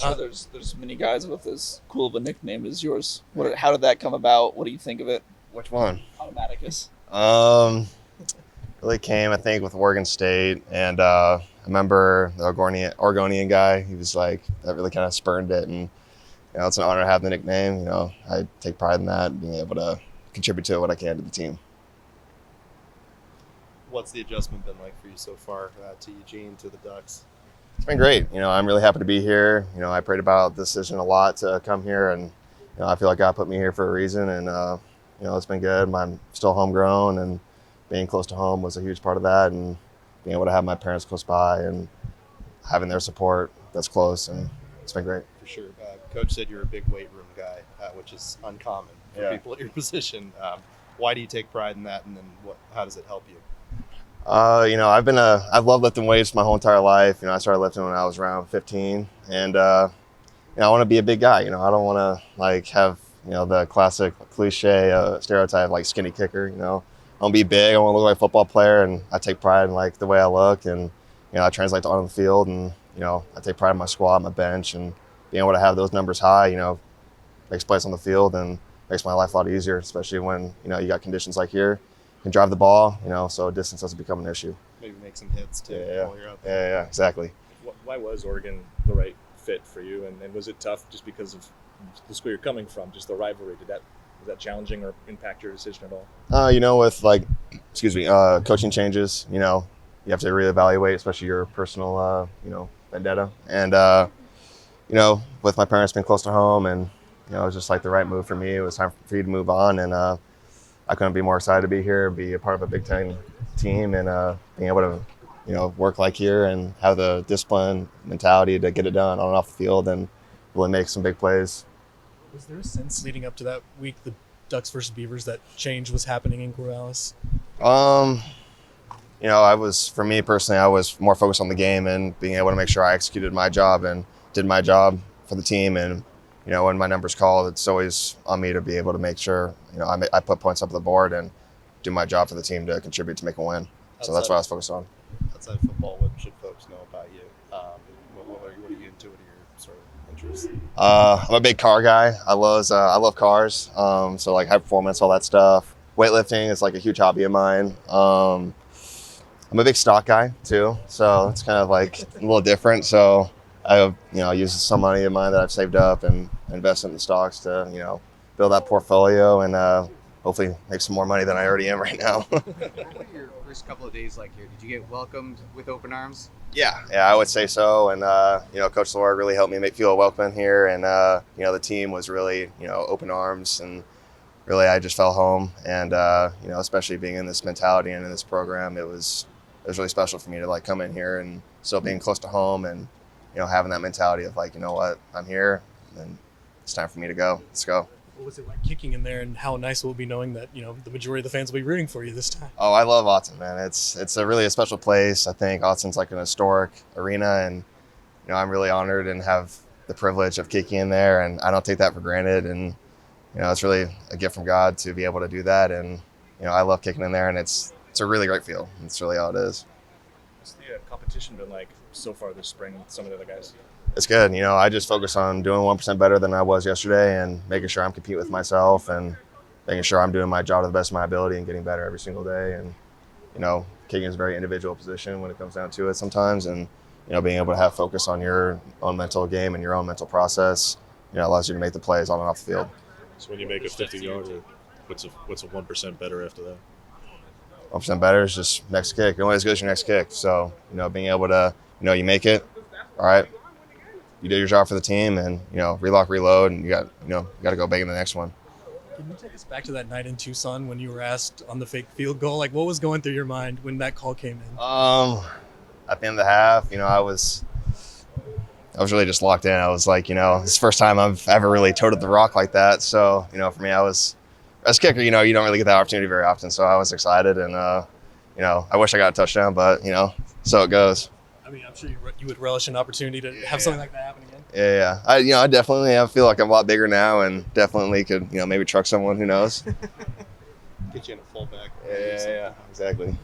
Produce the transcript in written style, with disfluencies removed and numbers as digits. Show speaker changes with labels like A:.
A: Sure, there's many guys with as cool of a nickname as yours. How did that come about? What do you think of it?
B: Which one?
A: Automaticus.
B: Um, really came, I think, with Oregon State, and I remember the Oregonian guy. He was like that really kind of spurned it, and it's an honor to have the nickname. I take pride in that, being able to contribute to what I can to the team.
C: What's the adjustment been like for you so far to Eugene, to the Ducks?
B: It's been great. I'm really happy to be here. I prayed about this decision a lot to come here, and I feel like God put me here for a reason, and it's been good. I'm still homegrown, and being close to home was a huge part of that, and being able to have my parents close by and having their support that's close, and it's been great.
C: For sure. Coach said you're a big weight room guy, which is uncommon for people at your position. Why do you take pride in that, and then how does it help you?
B: I've loved lifting weights my whole entire life. I started lifting when I was around 15, and I want to be a big guy. I don't want to have the classic cliche stereotype like skinny kicker. I want to be big. I want to look like a football player, and I take pride in the way I look, and I translate to on the field, and I take pride in my squat, my bench, and being able to have those numbers high. Makes plays on the field and makes my life a lot easier, especially when you got conditions like here. Can drive the ball, so distance doesn't become an issue.
C: Maybe make some hits too while you're out
B: there. Yeah, exactly.
D: Why was Oregon the right fit for you, and was it tough just because of the school you're coming from, just the rivalry? Was that challenging or impact your decision at all?
B: With coaching changes, you have to reevaluate, especially your personal, vendetta. And with my parents being close to home, and it was just the right move for me. It was time for you to move on, and I couldn't be more excited to be here, be a part of a Big Ten team, and being able to, work like here and have the discipline, mentality to get it done on and off the field and really make some big plays.
E: Was there a sense leading up to that week, the Ducks versus Beavers, that change was happening in Corvallis?
B: For me personally, I was more focused on the game and being able to make sure I executed my job and did my job for the team. And when my number's called, it's always on me to be able to make sure, I put points up on the board and do my job for the team to contribite to make a win. So that's what I was focused on.
C: Outside of football, what should folks know about you? What are you into? What are your sort of interests?
B: I'm a big car guy. I love cars. So high performance, all that stuff. Weightlifting is a huge hobby of mine. I'm a big stock guy too. So it's kind of a little different. So I use some money of mine that I've saved up and invest in the stocks to, build that portfolio and hopefully make some more money than I already am right now.
F: What were your first couple of days like here? Did you get welcomed with open arms?
B: Yeah, I would say so. And, Coach Lord really helped me feel welcome here. And, the team was really, open arms, and really I just felt home. And, especially being in this mentality and in this program, it was really special for me to come in here and still being close to home and, having that mentality of what, I'm here and it's time for me to go. Let's go.
E: What was it like kicking in there, and how nice will it be knowing that, the majority of the fans will be rooting for you this time?
B: Oh, I love Autzen, man. It's a really special place. I think Autzen's an historic arena, and, I'm really honored and have the privilege of kicking in there, and I don't take that for granted. And, it's really a gift from God to be able to do that. And, I love kicking in there, and it's a really great feel. It's really all it is.
D: What's the competition been like so far this spring with some of the other guys?
B: It's good. I just focus on doing 1% better than I was yesterday and making sure I'm competing with myself and making sure I'm doing my job to the best of my ability and getting better every single day. And, kicking is a very individual position when it comes down to it sometimes. And, being able to have focus on your own mental game and your own mental process, allows you to make the plays on and off the field.
D: So when you make a 50-yarder, what's a 1% better after that?
B: 1% better is just next kick. You're only as good as your next kick. So, being able to, you make it, all right, you did your job for the team, and, relock, reload, and you got to go big in the next one.
E: Can you take us back to that night in Tucson when you were asked on the fake field goal? What was going through your mind when that call came in?
B: At the end of the half, I was really just locked in. I was this is the first time I've ever really toted the rock like that. So, for me, as a kicker, you don't really get that opportunity very often. So I was excited, and, I wish I got a touchdown, but, so it goes.
E: I mean, I'm sure you would relish an opportunity to have something like that happen again.
B: Yeah. I definitely feel like I'm a lot bigger now, and definitely could, maybe truck someone. Who knows?
C: Get you in a fullback.
B: Yeah, exactly.